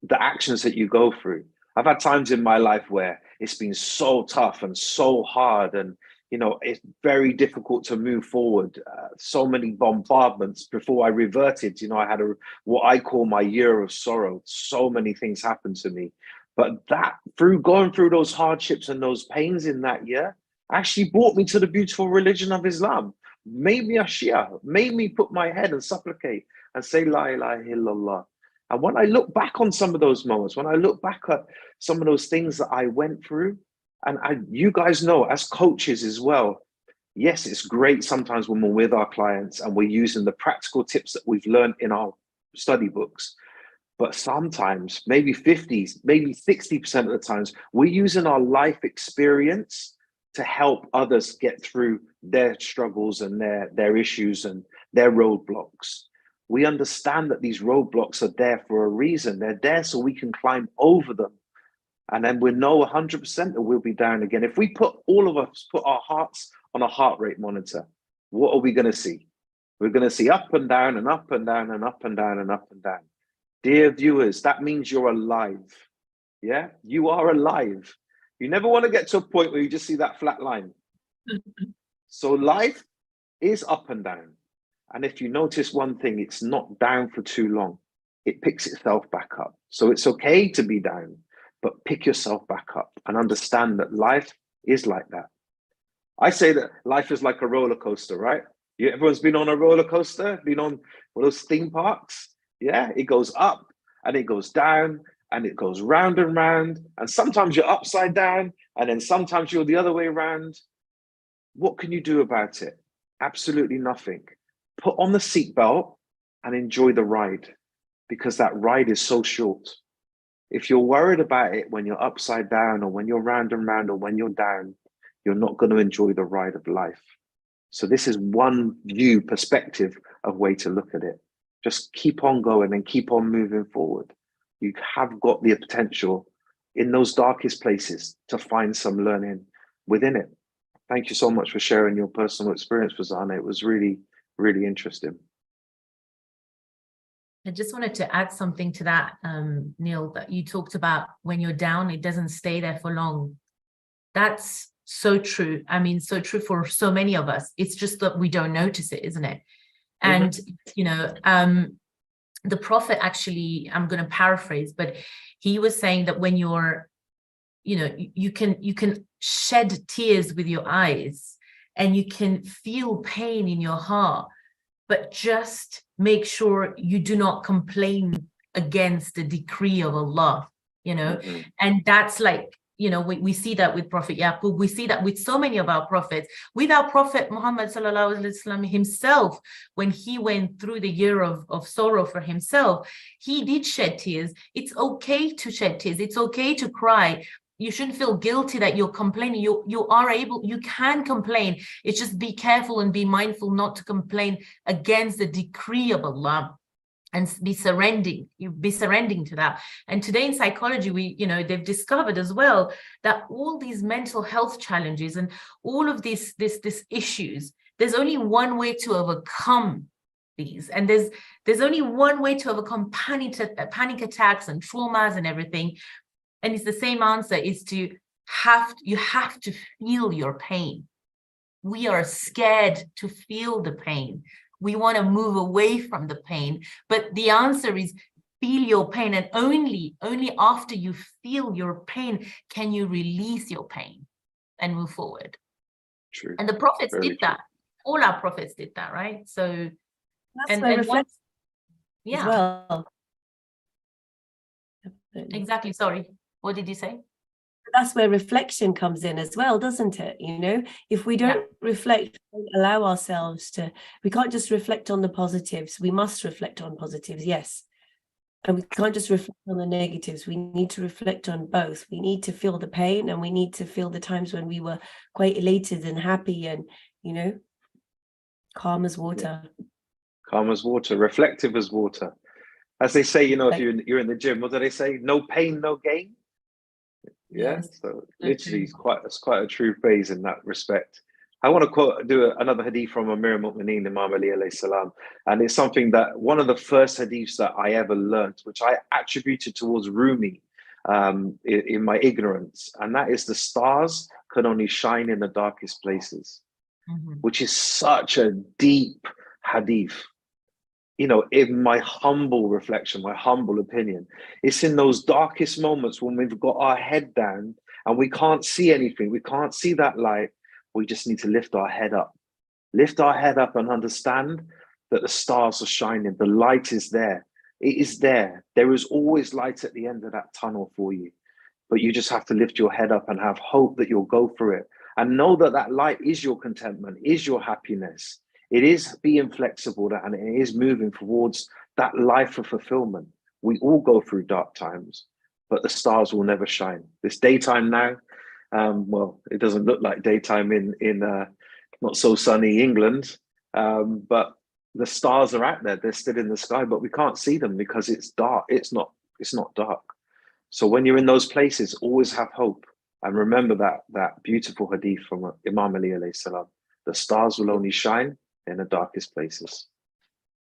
the actions that you go through. I've had times in my life where it's been so tough and so hard, and it's very difficult to move forward. So many bombardments before I reverted. I had what I call my year of sorrow. So many things happened to me. But that, through going through those hardships and those pains in that year, actually brought me to the beautiful religion of Islam, made me a Shia, made me put my head and supplicate and say, La ilaha illallah. And when I look back on some of those moments, when I look back at some of those things that I went through, and you guys know, as coaches as well, yes, it's great sometimes when we're with our clients and we're using the practical tips that we've learned in our study books. But sometimes, maybe 50s, maybe 60% of the times, we're using our life experience to help others get through their struggles and their issues and their roadblocks. We understand that these roadblocks are there for a reason. They're there so we can climb over them. And then we know 100% that we'll be down again. If we all of us put our hearts on a heart rate monitor, what are we going to see? We're going to see up and down and up and down and up and down and up and down. Dear viewers, that means you're alive. Yeah, you are alive. You never want to get to a point where you just see that flat line. So life is up and down. And if you notice one thing, it's not down for too long. It picks itself back up. So it's okay to be down, but pick yourself back up and understand that life is like that. I say that life is like a roller coaster, right? Everyone's been on a roller coaster, been on one of those theme parks. Yeah, it goes up and it goes down and it goes round and round. And sometimes you're upside down and then sometimes you're the other way around. What can you do about it? Absolutely nothing. Put on the seatbelt and enjoy the ride, because that ride is so short. If you're worried about it when you're upside down, or when you're round and round, or when you're down, you're not going to enjoy the ride of life. So this is one perspective of way to look at it. Just keep on going and keep on moving forward. You have got the potential in those darkest places to find some learning within it. Thank you so much for sharing your personal experience, Farzana. It was really, really interesting. I just wanted to add something to that, Neil, that you talked about when you're down, it doesn't stay there for long. That's so true. I mean, so true for so many of us. It's just that we don't notice it, isn't it? And, you know, the Prophet actually, I'm going to paraphrase, but he was saying that when you're, you know, you can shed tears with your eyes and you can feel pain in your heart, but just make sure you do not complain against the decree of Allah, you know. And that's like, you know, we see that with Prophet Yaqub, we see that with so many of our prophets, with our Prophet Muhammad sallallahu alaihi wasallam himself, when he went through the year of sorrow for himself, he did shed tears. It's okay to shed tears. It's okay to cry. You shouldn't feel guilty that you're complaining. You can complain. It's just be careful and be mindful not to complain against the decree of Allah, and be surrendering to that. And today in psychology, they've discovered as well that all these mental health challenges and all of these issues, there's only one way to overcome these. And there's only one way to overcome panic attacks and traumas and everything. And it's the same answer, is you have to feel your pain. We are scared to feel the pain. We want to move away from the pain, but the answer is feel your pain, and only after you feel your pain can you release your pain and move forward. True. And the prophets Very did that. All our prophets did that, right? So that's as well. Exactly. Sorry, what did you say? That's where reflection comes in as well, doesn't it? You know, if we don't reflect, allow ourselves to, we can't just reflect on the positives. We must reflect on positives, yes. And we can't just reflect on the negatives. We need to reflect on both. We need to feel the pain, and we need to feel the times when we were quite elated and happy and, you know, calm as water. Calm as water, reflective as water. As they say, you know, if you're in the gym, what do they say? No pain, no gain. Yeah, Yes. so literally it's quite a true phrase in that respect. I want to do another hadith from Amir al-Mu'mineen, Imam Ali alayhi salam, and it's something that one of the first hadiths that I ever learned, which I attributed towards Rumi in my ignorance, and that is the stars can only shine in the darkest places, which is such a deep hadith. You know, in my humble reflection, my humble opinion, it's in those darkest moments when we've got our head down and we can't see anything, we can't see that light. We just need to lift our head up and understand that the stars are shining. The light is there. It is there. There is always light at the end of that tunnel for you. But you just have to lift your head up and have hope that you'll go through it. And know that that light is your contentment, is your happiness. It is being flexible, and it is moving towards that life of fulfillment. We all go through dark times, but the stars will never shine. This daytime now, well, it doesn't look like daytime in not so sunny England, but the stars are out there. They're still in the sky, but we can't see them because it's dark. It's not dark. So when you're in those places, always have hope, and remember that beautiful hadith from Imam Ali alayhi salam. The stars will only shine in the darkest places.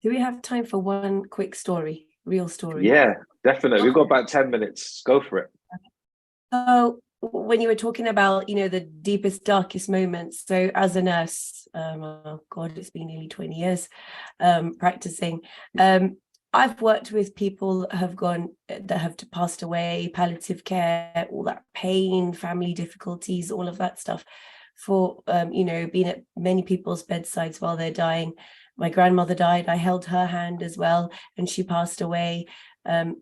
Do we have time for one quick story, real story? Yeah, definitely. We've got about 10 minutes. Go for it. So when you were talking about, you know, the deepest, darkest moments, so as a nurse, oh God, it's been nearly 20 years practicing. I've worked with people that have passed away, palliative care, all that pain, family difficulties, all of that stuff. For being at many people's bedsides while they're dying. My grandmother died. I held her hand as well, and she passed away. My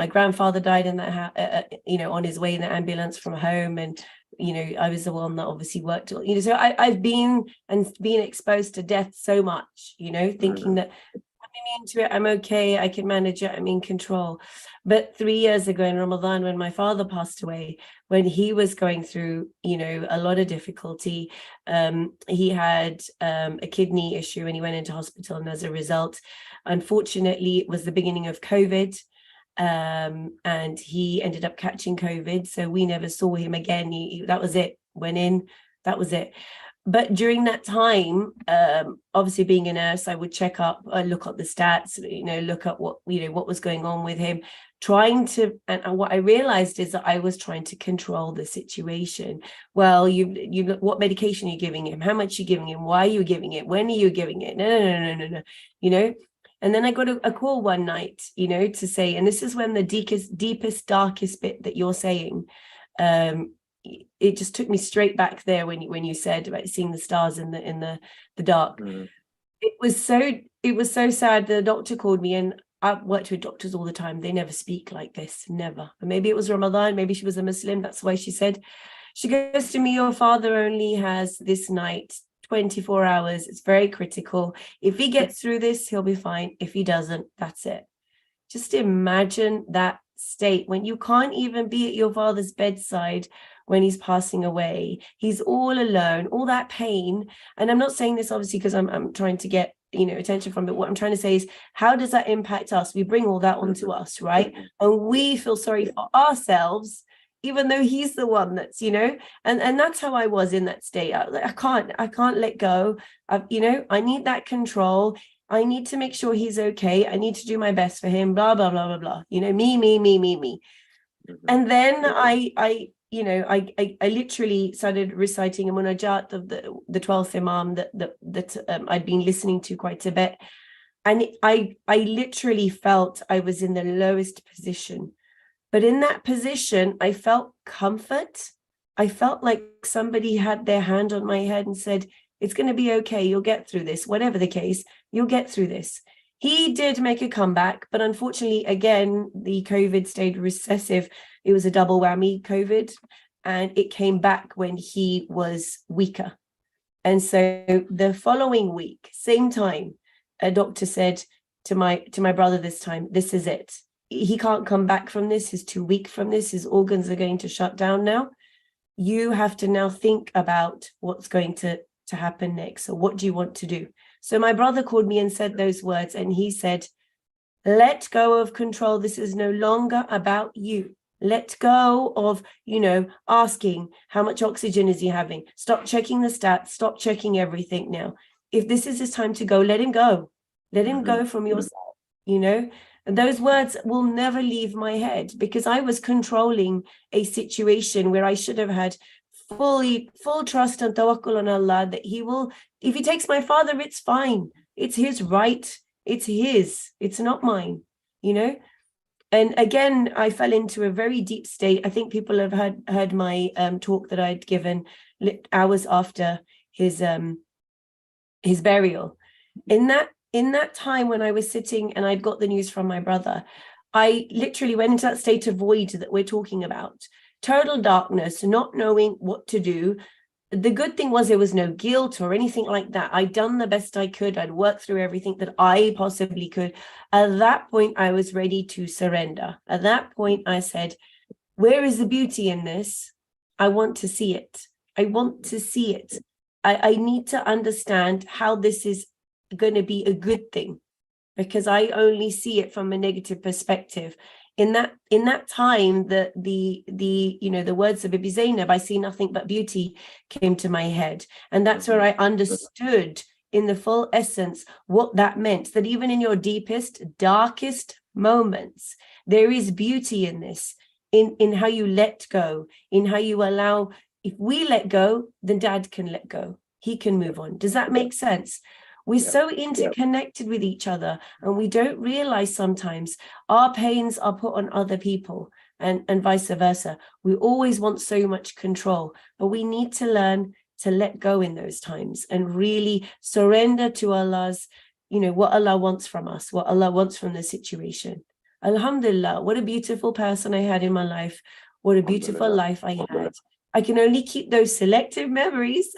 grandfather died in that on his way in the ambulance from home, and I was the one that obviously worked. So I've been exposed to death so much. Thinking that into it. I'm okay. I can manage it. I'm in control. But 3 years ago in Ramadan, when my father passed away, when he was going through, a lot of difficulty, he had a kidney issue and he went into hospital. And as a result, unfortunately, it was the beginning of COVID. And he ended up catching COVID. So we never saw him again. That was it. Went in, that was it. But during that time, obviously being a nurse, I would check up, look at the stats, look at what was going on with him, and what I realized is that I was trying to control the situation. Well, you look, what medication are you giving him? How much are you giving him? Why are you giving it? When are you giving it? No. And then I got a call one night, to say, and this is when the deepest, darkest bit that you're saying, it just took me straight back there when you said about seeing the stars in the dark. It was so sad. The doctor called me, and I worked with doctors all the time. They never speak like this, never. And maybe it was Ramadan, maybe she was a Muslim, that's why she goes to me, your father only has this night 24 hours. It's very critical. If he gets through this, he'll be fine. If he doesn't, that's it. Just imagine that state when you can't even be at your father's bedside when he's passing away. He's all alone, all that pain. And I'm not saying this obviously because I'm trying to get attention from it. What I'm trying to say is, how does that impact us? We bring all that onto us, right? And we feel sorry for ourselves, even though he's the one that's, and that's how I was in that state. I can't let go. I need that control. I need to make sure he's okay. I need to do my best for him, blah, blah, blah, blah, blah. Me. And then I literally started reciting a munajat of the 12th Imam that I'd been listening to quite a bit. And I literally felt I was in the lowest position. But in that position, I felt comfort. I felt like somebody had their hand on my head and said, it's going to be okay. You'll get through this. Whatever the case, you'll get through this. He did make a comeback, but unfortunately, again, the COVID stayed recessive. It was a double whammy, COVID, and it came back when he was weaker. And so the following week, same time, a doctor said to my brother this time, this is it. He can't come back from this. He's too weak from this. His organs are going to shut down now. You have to now think about what's going to happen next. So what do you want to do? So my brother called me and said those words, and he said, let go of control. This is no longer about you. Let go of, asking how much oxygen is he having. Stop checking the stats. Stop checking everything now. If this is his time to go, let him go. Let him go from yourself, And those words will never leave my head, because I was controlling a situation where I should have had full trust and tawakkul on Allah that he will, if he takes my father, it's fine. It's his right. It's his. It's not mine, And again, I fell into a very deep state. I think people have heard my talk that I'd given hours after his burial. In that time when I was sitting and I'd got the news from my brother, I literally went into that state of void that we're talking about. Total darkness, not knowing what to do. The good thing was there was no guilt or anything like that. I'd done the best I could. I'd worked through everything that I possibly could. At that point, I was ready to surrender. At that point, I said, where is the beauty in this? I want to see it. I want to see it. I need to understand how this is going to be a good thing, because I only see it from a negative perspective. In that time, the words of Bibi Zainab, I see nothing but beauty, came to my head. And that's where I understood in the full essence what that meant, that even in your deepest, darkest moments, there is beauty in this, in how you let go, in how you allow. If we let go, then Dad can let go. He can move on. Does that make sense? We're so interconnected with each other, and we don't realize sometimes our pains are put on other people, and vice versa. We always want so much control, but we need to learn to let go in those times and really surrender to Allah's, what Allah wants from us, what Allah wants from the situation. Alhamdulillah, what a beautiful person I had in my life. What a beautiful life I had. I can only keep those selective memories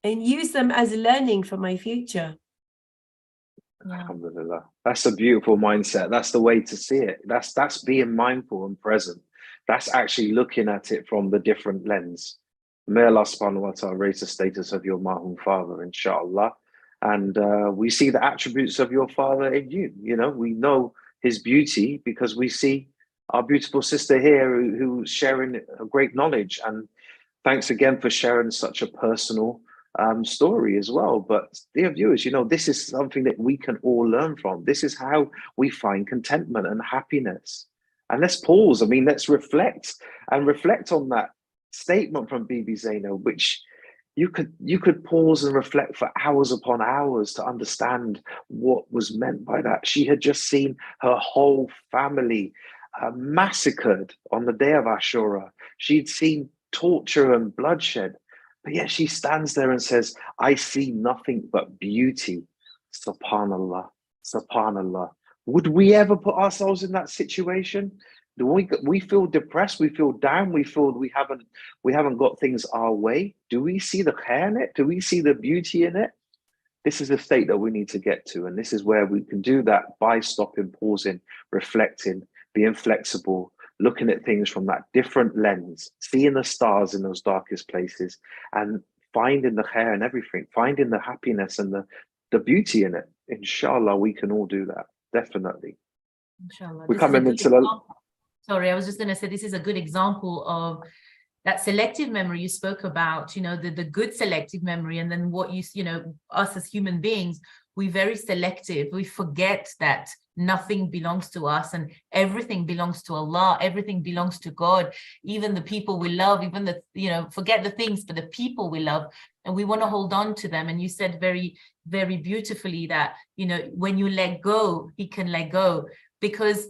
and use them as learning for my future. Yeah. Alhamdulillah. That's a beautiful mindset. That's the way to see it. That's being mindful and present. That's actually looking at it from the different lens. May Allah subhanahu wa ta'ala raise the status of your marhum father, inshallah. And we see the attributes of your father in you. You know, we know his beauty because we see our beautiful sister here who's sharing a great knowledge. And thanks again for sharing such a personal story as well. But dear viewers, you know, this is something that we can all learn from. This is how we find contentment and happiness. And let's pause. I mean, let's reflect on that statement from Bibi Zainab, which you could pause and reflect for hours upon hours to understand what was meant by that. She had just seen her whole family massacred on the day of Ashura. She'd seen torture and bloodshed, but yet she stands there and says, I see nothing but beauty. Subhanallah, subhanallah. Would we ever put ourselves in that situation? Do we feel depressed? We feel down. We feel we haven't got things our way. Do we see the khair in it? Do we see the beauty in it? This is the state that we need to get to, and this is where we can do that by stopping, pausing, reflecting, being flexible, looking at things from that different lens, seeing the stars in those darkest places, and finding the khair in everything, finding the happiness and the beauty in it. Inshallah, we can all do that. Definitely. Inshallah. We're coming into the... Sorry, I was just going to say, this is a good example of that selective memory you spoke about, you know, the good selective memory, and then what you know, us as human beings, we're very selective. We forget that nothing belongs to us and everything belongs to Allah. Everything belongs to God. Even the people we love, even the, you know, forget the things, but the people we love, and we want to hold on to them. And you said very, very beautifully that, you know, when you let go, he can let go, because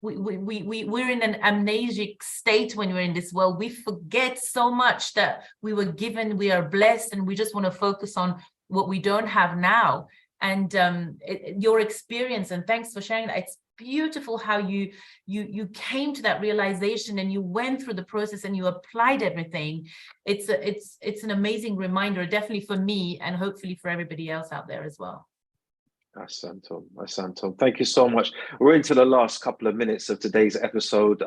we're in an amnesic state when we're in this world. We forget so much that we were given, we are blessed, and we just want to focus on what we don't have now. And your experience, and thanks for sharing that. It's beautiful how you came to that realization and you went through the process and you applied everything. It's an amazing reminder, definitely for me, and hopefully for everybody else out there as well. Asantom. Thank you so much. We're into the last couple of minutes of today's episode.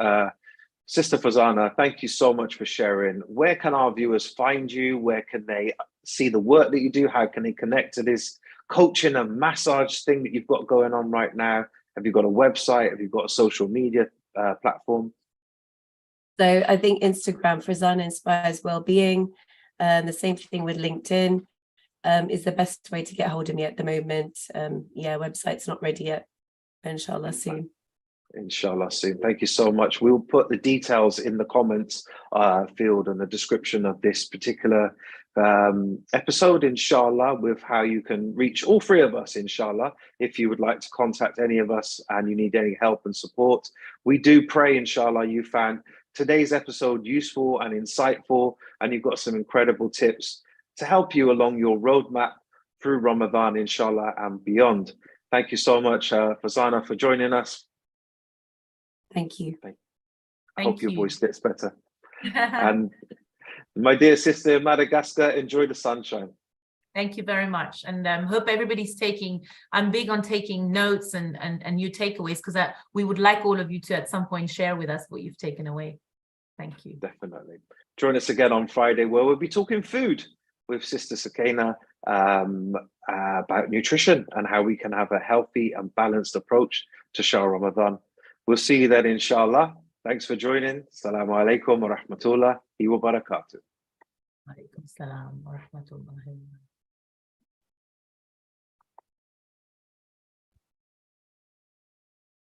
Sister Farzana, thank you so much for sharing. Where can our viewers find you? Where can they see the work that you do? How can they connect to this coaching and massage thing that you've got going on right now? Have you got a website? Have you got a social media platform? So I think Instagram, Farzana Inspires Wellbeing, the same thing with LinkedIn. Is the best way to get hold of me at the moment. Yeah, website's not ready yet. Inshallah soon. Inshallah soon. Thank you so much. We'll put the details in the comments field and the description of this particular episode, inshallah, with how you can reach all three of us, inshallah, if you would like to contact any of us and you need any help and support. We do pray, inshallah, you found today's episode useful and insightful, and you've got some incredible tips to help you along your roadmap through Ramadan, inshallah, and beyond. Thank you so much, Farzana, for joining us. Thank you. I hope your voice gets better. And my dear sister in Madagascar, enjoy the sunshine. Thank you very much. And hope everybody's I'm big on taking notes and new takeaways, because we would like all of you to at some point share with us what you've taken away. Thank you. Definitely. Join us again on Friday, where we'll be talking food with Sister Sakina about nutrition and how we can have a healthy and balanced approach to Shahr Ramadan. We'll see you then, inshallah. Thanks for joining. Assalamu alaikum wa rahmatullahi wa barakatuh. Wa alaikum salam wa rahmatullahi.